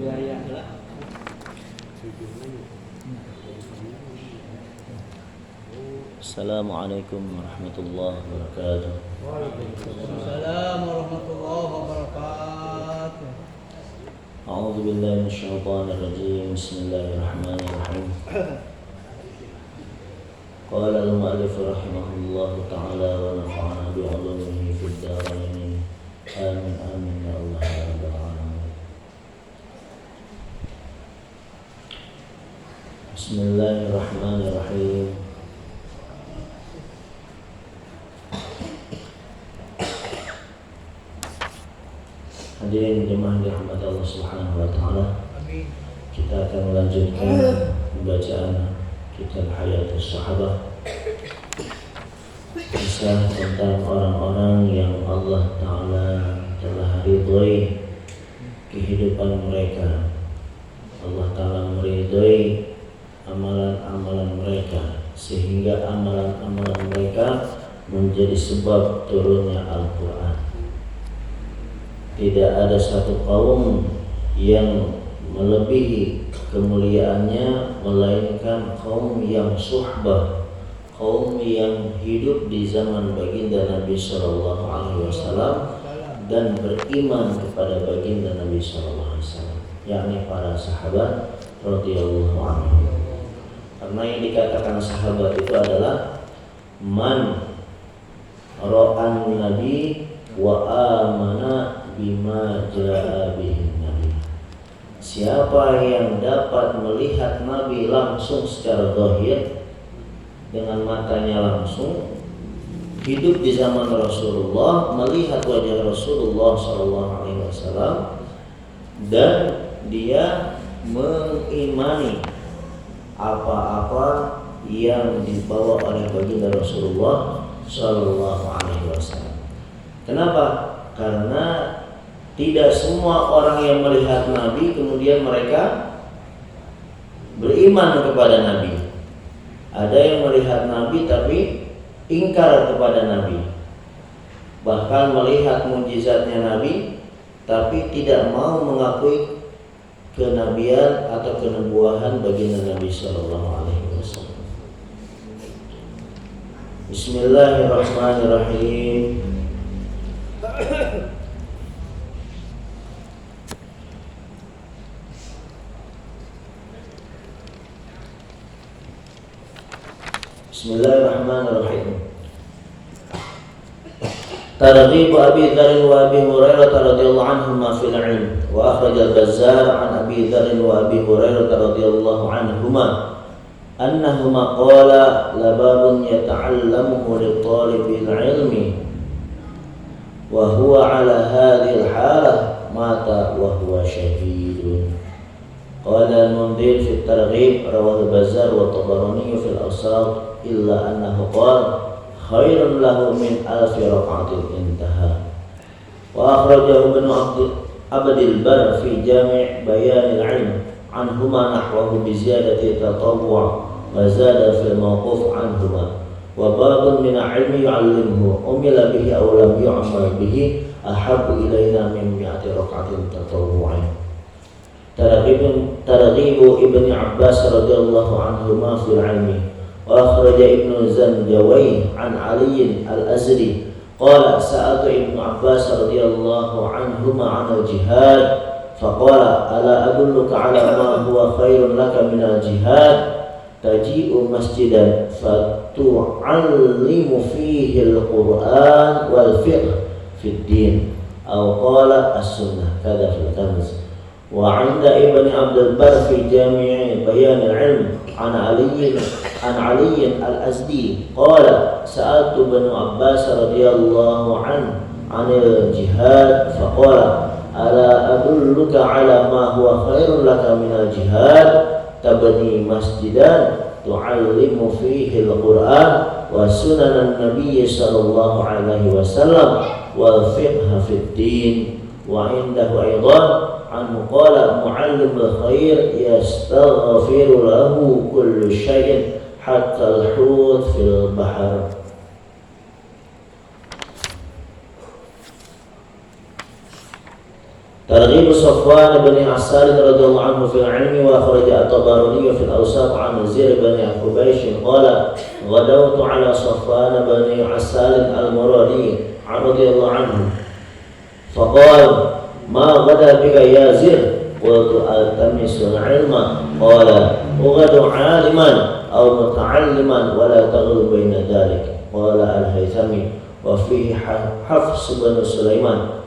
Assalamualaikum warahmatullahi wabarakatuh. Waalaikumsalam warahmatullahi wabarakatuh. A'udzu billahi minasyaitonir rajim. Bismillahirrahmanirrahim. Qala al-mu'allif rahimahullahu ta'ala wa nafa'ana bi'ulumihi fid dharain. Amin amin ya Allah ya rabbal alamin. Bismillahirrahmanirrahim. Hadirin jemaah dirahmati Allah Subhanahu wa taala. Amin. Kita akan melanjutkan pembacaan kitab Hayatus Sahabah. Kisah tentang orang-orang yang Allah taala telah ridhoi kehidupan mereka. Allah taala meridhoi amalan-amalan mereka sehingga amalan-amalan mereka menjadi sebab turunnya Al-Qur'an. Tidak ada satu kaum yang melebihi kemuliaannya melainkan kaum yang suhbah, kaum yang hidup di zaman baginda Nabi Sallallahu Alaihi Wasallam dan beriman kepada baginda Nabi Sallallahu Alaihi Wasallam, yakni para sahabat radhiyallahu anhum. Karena yang dikatakan sahabat itu adalah man ra'an nabi wa amana bima jaa bihi nabi. Siapa yang dapat melihat Nabi langsung secara zahir dengan matanya langsung, hidup di zaman Rasulullah, melihat wajah Rasulullah sallallahu alaihi wasallam dan dia mengimani apa-apa yang dibawa oleh baginda Rasulullah sallallahu alaihi wasallam. Kenapa? Karena tidak semua orang yang melihat Nabi kemudian mereka beriman kepada Nabi. Ada yang melihat Nabi tapi ingkar kepada Nabi. Bahkan melihat mukjizatnya Nabi tapi tidak mau mengakui kenabian atau kenubuahan baginda Nabi sallallahu alaihi wasallam. Bismillahirrahmanirrahim. Bismillahirrahmanirrahim. Targhib Abi Dzar wa Abi Hurairah radhiyallahu anhuma fil ilm wa akhraj al-Bazzar an Abi Dzar wa Abi Hurairah radhiyallahu anhuma annahuma qala lababun yata'allamuhu li-talibil ilmi wa huwa ala hadhihi al-halah mata wa huwa syahidun. Qala al-Mundhir fi at-Targhib rawahu al-Bazzar wa at-Tabarani fi al-Awsat illa annahu qala khairun lahu min alfi raq'atin intaha. Wa akhrajahu Ibnu Abdil Barr fi Jami' Bayan al-Ilm anhuma nahwahu bi ziyadati tatawwu' wa zada fi al-mawquf anhuma wa babun min al-ilmi yu'allimuhu umila bihi aw lam yu'mal bihi ahabbu ilayna min mi'ati raq'atin tatawwu'in. Targhib Ibnu Abbas radhiyallahu anhuma fil ilmi. وأخرج ابن زنجوي عن علي الأزدي قال سألت ابن عباس رضي الله عنهما عن الجهاد فقال ألا أدلك على ما هو خير لك من الجهاد تجيء مسجدا فتعلم فيه القرآن والفقه في الدين أو قال السنة كذا في الكنز. وعند ابن عبد البر في جامع بيان العلم عن علي الأزدي قال سألت ابن عباس رضي الله عنه عن الجهاد فقال ألا أدلك على ما هو خير لك من الجهاد تبني مسجدا تعلم فيه القرآن وسنن النبي صلى الله عليه وسلم والفقه في الدين. وعنده أيضا عنه قال معلم الخير يستغفر له كل شيء حتى الحوت في البحر. Targhib Safwan bin Asal radhiyallahu anhu fil ilmi wa kharaja at-Tabarani fil awsat an Zir bin Qubaysh qala ghadawtu ala Safwan bin Asal al-Muradi radhiyallahu anhu faqala ma ghada bika ya Zir qultu altamisu al-ilma qala ughadu 'aliman aw muta'alliman wa la taghlu baina dhalik qala al-Haythami wa fihi Hafs bin Sulaiman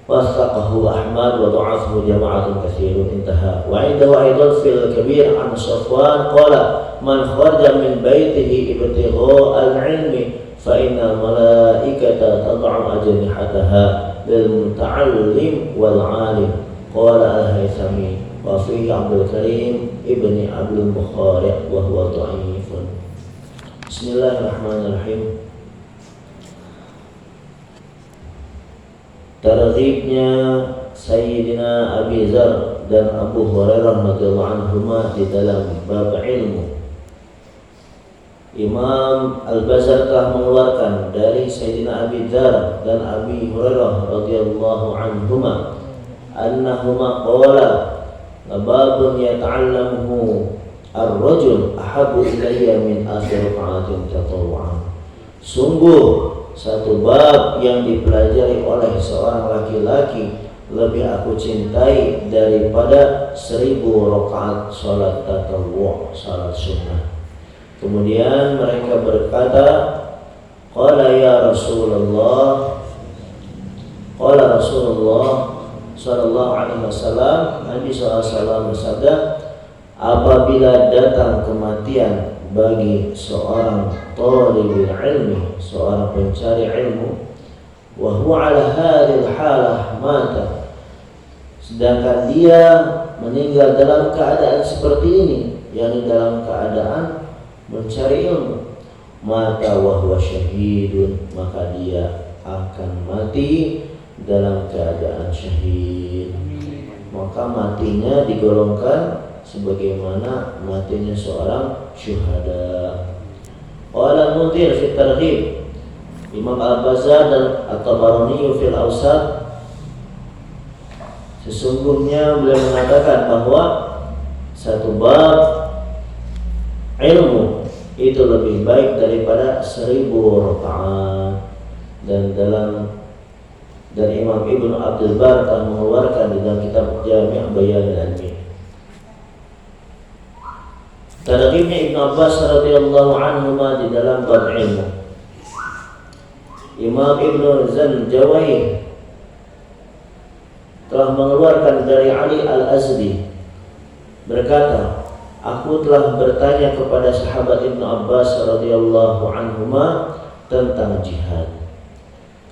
وثقه أحمد وضعفه جماعة كثير انتهى وعنده أيضا في الكبير عن صفوان قال من خرج من بيته ابتغاء العلم فإن الملائكة تضع أجنحتها للمتعلم والعالم قال الهيثمي وفيه عبد الكريم ابن عبد البخاري وهو ضعيف. بسم الله الرحمن الرحيم. Targhibnya Sayyidina Abi Dzar dan Abu Hurairah radhiyallahu anhuma di dalam bab ilmu. Imam Al-Bazzar telah mengeluarkan dari Sayyidina Abi Dzar dan Abi Hurairah radhiyallahu anhuma annahuma qala babun yata'allamuhu ar-rajul ahabbu ilayya min akhir qa'atin tatawwu'an. Sungguh satu bab yang dipelajari oleh seorang laki-laki lebih aku cintai daripada 1000 rakaat salat tatawwu', salat sunnah. Kemudian mereka berkata, qala ya Rasulullah, qala Rasulullah sallallahu alaihi wasallam, Nabi sallallahu alaihi wasallam bersabda, apabila datang kematian bagi seorang talibul ilmi, seorang pencari ilmu, wa huwa ala hadhil halah mata, sedangkan dia meninggal dalam keadaan seperti ini, yakni dalam keadaan mencari ilmu, mata wa huwa syahidun, maka dia akan mati dalam keadaan syahid. Maka matinya digolongkan sebagaimana matinya seorang syuhada. Qala Munzir fi Targhib, Imam Al-Bazzar dan At-Tabarani fil Awsat, sesungguhnya beliau mengatakan bahwa satu bab ilmu itu lebih baik daripada 1000 rakaat. Dan Imam Ibnu Abdul Bar telah mengeluarkan di dalam kitab Jami' Bayan al-Ilmi. Targhibnya Ibnu Abbas radhiyallahu anhuma di dalam bab ilmu. Imam Ibnu Zanjawi telah mengeluarkan dari Ali Al-Azdi berkata, aku telah bertanya kepada sahabat Ibnu Abbas radhiyallahu anhuma tentang jihad.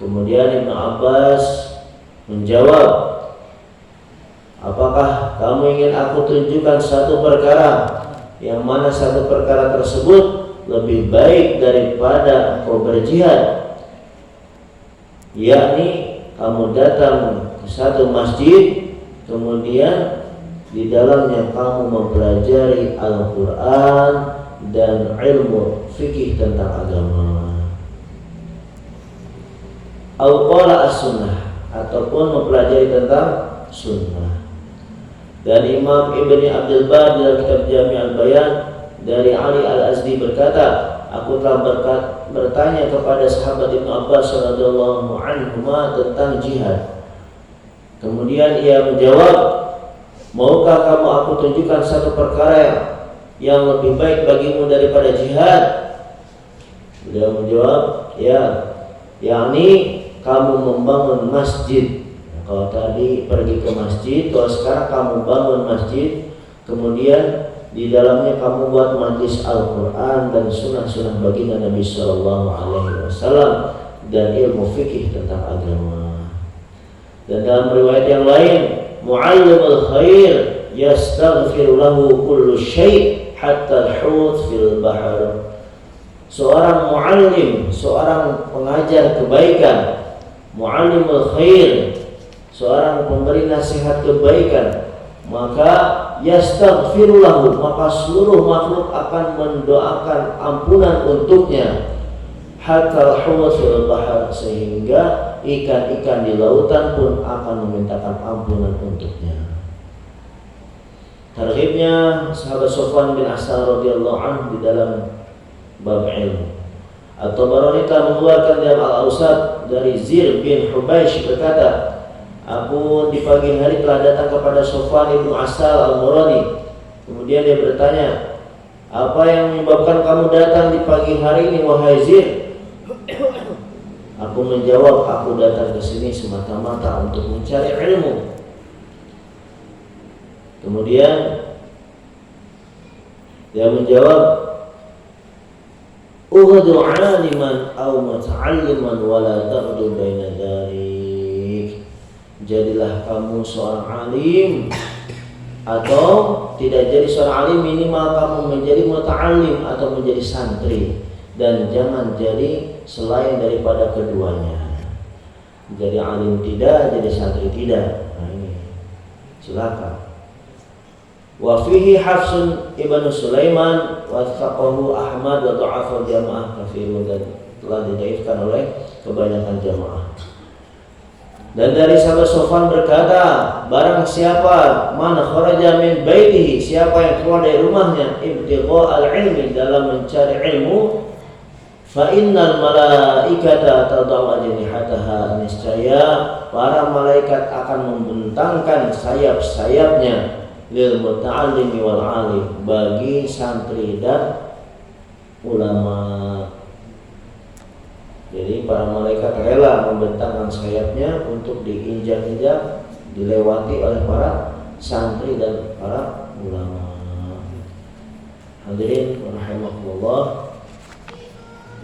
Kemudian Ibnu Abbas menjawab, apakah kamu ingin aku tunjukkan satu perkara yang mana satu perkara tersebut lebih baik daripada engkau berjihad, yakni kamu datang ke satu masjid, kemudian di dalamnya kamu mempelajari Al-Quran dan ilmu fikih tentang agama, al-qala as-sunnah, ataupun mempelajari tentang sunnah. Dan Imam Ibni Abdul Bar dalam kitab Jami' al-Bayan dari Ali Al-Azdi berkata, aku telah bertanya kepada sahabat Ibnu Abbas radhiyallahu anhuma tentang jihad. Kemudian ia menjawab, maukah kamu aku tunjukkan satu perkara yang lebih baik bagimu daripada jihad? Beliau menjawab, ya, yakni kamu membangun masjid. Kalau tadi pergi ke masjid, kalau sekarang kamu bangun masjid, kemudian di dalamnya kamu buat majlis Al-Quran dan sunnah-sunnah baginda Nabi Sallallahu Alaihi Wasallam dan ilmu fikih tentang agama. Dan dalam riwayat yang lain, mu'allimul khair yastaghfir lahu kullu syai' hatta al-hut fil bahr. Seorang mu'allim, seorang pengajar kebaikan, mu'allimul khair, seorang pemberi nasihat kebaikan, maka yastaghfirullahu, maka seluruh makhluk akan mendoakan ampunan untuknya, hatta al-hut fil bahr, sehingga ikan-ikan di lautan pun akan memintakan ampunan untuknya. Tarhibnya sahabat Sofwan bin Asal radhiyallahu anhu di dalam bab ilmu. At-Tabarani telah mengeluarkan dalam Al-Awsat dari Zir bin Hubaish berkata, aku di pagi hari telah datang kepada Sofwan bin Asal al-Muradi. Kemudian dia bertanya, apa yang menyebabkan kamu datang di pagi hari ini wahai Zir? Aku menjawab, aku datang ke sini semata-mata untuk mencari ilmu. Kemudian dia menjawab, ughdu 'aliman aw muta'alliman wa la taghdu baina dzalik. Jadilah kamu seorang alim atau tidak jadi seorang alim, minimal kamu menjadi muta'allim atau menjadi santri, dan jangan jadi selain daripada keduanya. Jadi alim tidak, jadi santri tidak. Nah ini silakan. Wa fihi Hafsun ibnu Sulaiman wa tsaqahu Ahmad wa dha'afa jamaah kafirun, dan telah didhaifkan oleh kebanyakan jamaah. Dan dari sahabat Sofwan berkata, barang siapa man kharaja min baitihi, siapa yang keluar dari rumahnya ibtigha al-ilmi, dalam mencari ilmu, fa innal malaikata tadau ajnihataha, niscaya para malaikat akan membentangkan sayap-sayapnya lil muta'allimi wal alim, bagi santri dan ulama. Jadi para malaikat rela membentangkan sayapnya untuk diinjak-injak, dilewati oleh para santri dan para ulama. Hadirin rahimakumullah,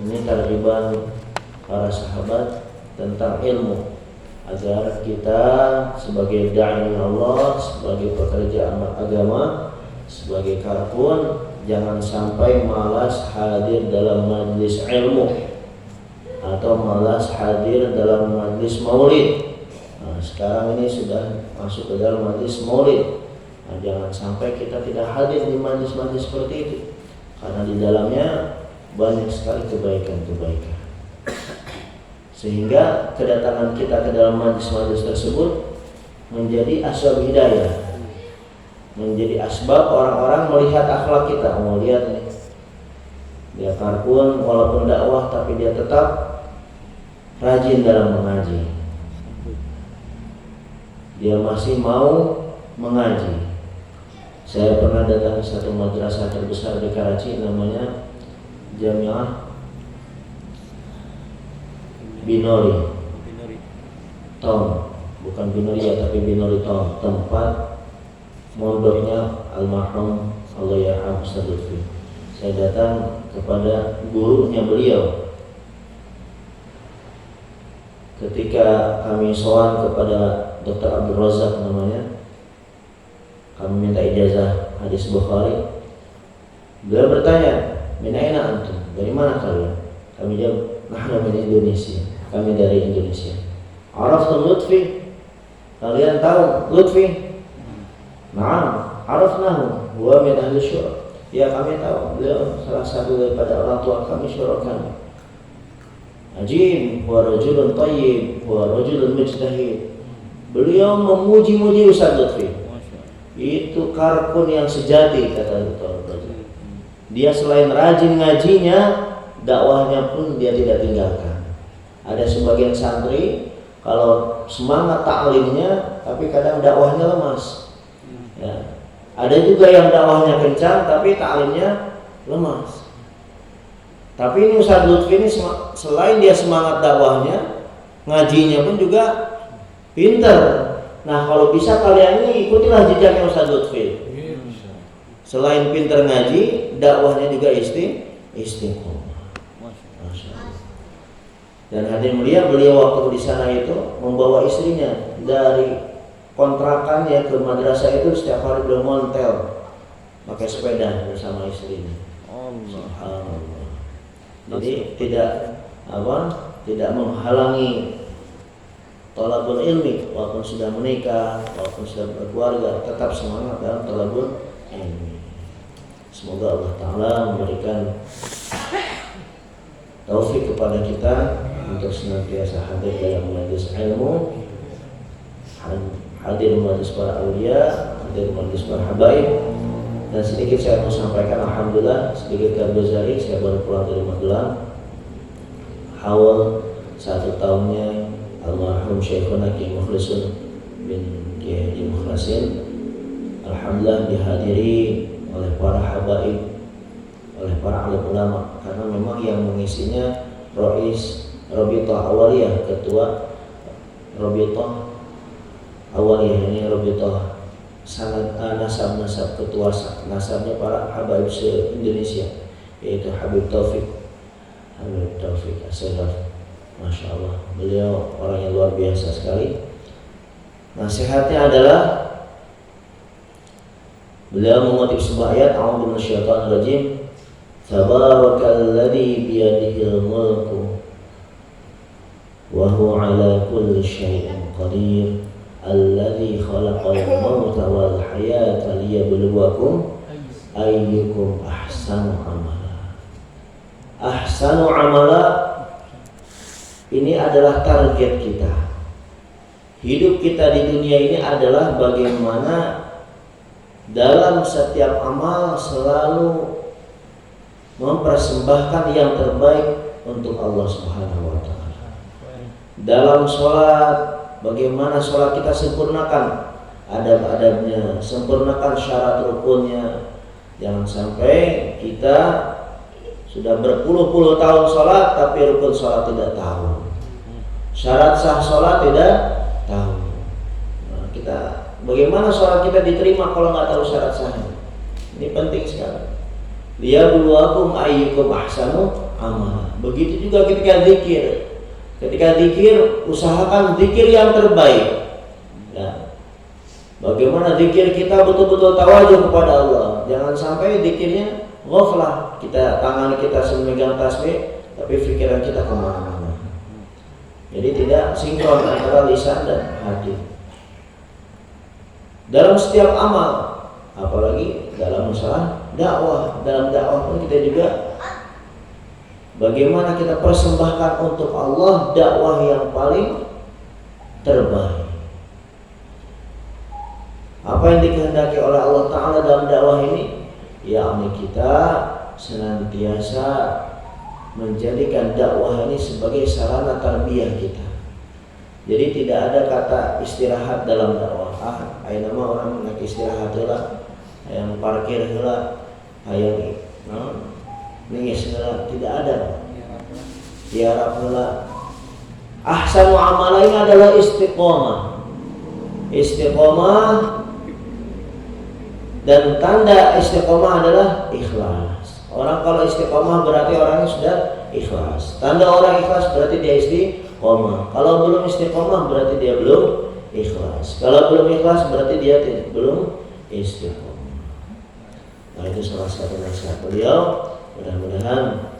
ini tarhiban para sahabat tentang ilmu, agar kita sebagai da'i Allah, sebagai pekerja agama, sebagai karbun, jangan sampai malas hadir dalam majlis ilmu atau malas hadir dalam majlis maulid. Nah, sekarang ini sudah masuk ke dalam majlis maulid. Nah, jangan sampai kita tidak hadir di majlis-majlis seperti itu, karena di dalamnya banyak sekali kebaikan-kebaikan. Sehingga kedatangan kita ke dalam majlis-majlis tersebut menjadi asbab hidayah, menjadi asbab orang-orang melihat akhlak kita. Mau lihat nih, dia karbun walaupun dakwah, tapi dia tetap rajin dalam mengaji, dia masih mau mengaji. Saya pernah datang ke satu madrasah terbesar di Karachi, namanya Jamiah Binori Tom, bukan Binori ya, tapi Binori Tom, tempat mondoknya almarhum Allahyarham Ustaz Lutfi. Saya datang kepada gurunya beliau. Ketika kami sowan kepada Dr. Abdul Razak namanya, kami minta ijazah hadis Bukhari. Beliau bertanya, min aina antum? Dari mana kalian? Kami jawab, nahnu min Indonesia. Kami dari Indonesia. Araftum Lutfi? Kalian tahu Lutfi? Na'am, arafnahu, huwa min ahli syura. Ya, kami tahu, beliau salah satu daripada orang tua kami, syura kami. Ajib, wa rajulun tayyib, wa rajulun mujtahid. Beliau memuji-muji Ustaz Lutfi. Itu karbun yang sejati, kata Dr. Razak. Dia selain rajin ngajinya, dakwahnya pun dia tidak tinggalkan. Ada sebagian santri kalau semangat taklimnya, tapi kadang dakwahnya lemas. Ya. Ada juga yang dakwahnya kencang, tapi taklimnya lemas. Tapi ini Ustaz Lutfi ini selain dia semangat dakwahnya, ngajinya pun juga pinter. Nah, kalau bisa kalian ini ikutilah jejaknya Ustaz Lutfi. Selain pinter ngaji, dakwahnya juga istiqomah. Dan hadir mulia, beliau waktu di sana itu membawa istrinya dari kontrakannya ke madrasah itu, setiap hari beliau montel pakai sepeda bersama istrinya. Subhanallah. Jadi tidak menghalangi thalabul ilmi, walaupun sudah menikah, walaupun sudah berkeluarga, tetap semangat dalam thalabul ilmi. Semoga Allah Ta'ala memberikan taufik kepada kita untuk senantiasa hadir dalam majelis ilmu, hadir majelis para aulia, hadir majelis para habaib. Dan sedikit saya mau sampaikan, alhamdulillah sedikit Garbazari, saya baru pulang dari Magelang. Awal 1 tahunnya almarhum Syekhuna Kiai Mukhlisun bin Kiai Haji Mukhlasin, alhamdulillah dihadiri oleh para habaib, oleh para alim ulama, karena memang yang mengisinya Rais Rabithah Awaliyah, ketua Rabithah Awaliyah, ini Rabithah sangat nasab ketua nasabnya para habaib se-Indonesia, yaitu Habib Taufik As-Sadaf. Masya Allah, beliau orang yang luar biasa sekali. Nasihatnya adalah beliau mengutip sebuah ayat, a'udzu minasyaitonir rajim, tabarakalladzi biyadihil mulku wa huwa ala kulli syai'in qadir alladzi khalaqal mauta wal hayata liyabluwakum ayyukum ahsanu amala. Ahsanu amala ini adalah target kita. Hidup kita di dunia ini adalah bagaimana dalam setiap amal selalu mempersembahkan yang terbaik untuk Allah Subhanahu wa taala. Dalam sholat, bagaimana sholat kita sempurnakan adab-adabnya, sempurnakan syarat rukunnya. Jangan sampai kita sudah berpuluh-puluh tahun sholat tapi rukun sholat tidak tahu, syarat sah sholat tidak tahu. Nah, kita bagaimana sholat kita diterima kalau nggak tahu syarat sahnya? Ini penting sekali. Liyabluwakum ayyukum ahsanu amala. Begitu juga ketika zikir. Ketika zikir, usahakan zikir yang terbaik. Ya. Bagaimana zikir kita betul-betul tawajuh kepada Allah. Jangan sampai zikirnya ghaflah. Tangan kita memegang tasbih, tapi pikiran kita kemana-mana. Jadi tidak sinkron antara lisan dan hati. Dalam setiap amal, apalagi dalam masalah dakwah. Dalam dakwah pun kita juga bagaimana kita persembahkan untuk Allah dakwah yang paling terbaik. Apa yang dikehendaki oleh Allah Ta'ala dalam dakwah ini, yakni kita senantiasa menjadikan dakwah ini sebagai sarana tarbiyah kita. Jadi tidak ada kata istirahat dalam dakwah. Ayo nama orang nak istirahat lah, yang parkir lah, yang ningis lah, tidak ada. Tiarap lah. Ahsanu amala ini adalah istiqomah. Istiqomah, dan tanda istiqomah adalah ikhlas. Orang kalau istiqomah berarti orangnya sudah ikhlas. Tanda orang ikhlas berarti dia istiqomah. Kalau belum istiqomah berarti dia belum ikhlas. Kalau belum ikhlas berarti dia belum istiqomah. Nah, itu salah satu nasihat beliau. Mudah-mudahan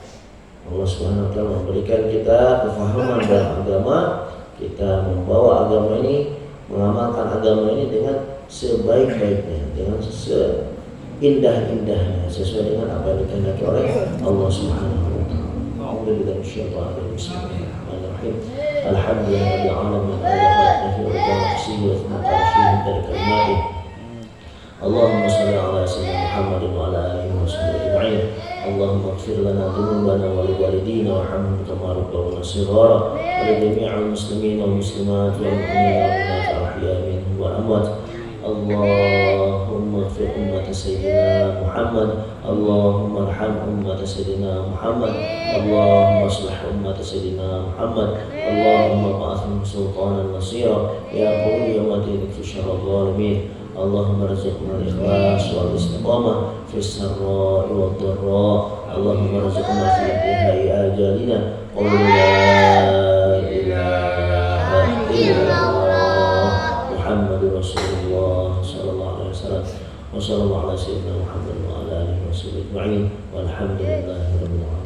Allah Subhanahu wa taala memberikan kita kefahaman dalam agama, kita membawa agama ini, mengamalkan agama ini dengan sebaik-baiknya, dengan seindah-indahnya, sesuai dengan apa yang dikehendaki oleh Allah Subhanahu wa taala. A'udzubillahi minasyaitonir rajim. Bismillahirrahmanirrahim. Alhamdulillahirabbil alamin. Allahumma shalli ala sayyidina Muhammadin wa ala alihi wa sahbihi ajma'in. Allahumma ighfir lana dhunubana wa liwalidina warhamhum kama rabbawna shighara wa li jami'il muslimina wal muslimat wal mu'minina wal mu'minat al-ahya'i minhum wal amwat. Allahumma ighfir ummata sayyidina Muhammad. Allahumma arham ummata sayyidina Muhammad. Allahumma aslih ummata sayyidina Muhammad. Allahumma ba'athhum sultanan nasira ya qawi ya matin fi syarril zalimin. Allahumma rizqna al-ikhlas wal istiqamah fi sarra'i wad dharra. Allahumma rizqna fi intihai ajalina qul la ilaha illallah Muhammadur Rasulullah sallallahu alaihi wasallam. Wa sallallahu ala sayyidina Muhammad wa ala alihi wa sahbihi ajma'in. Walhamdulillahi rabbil alamin.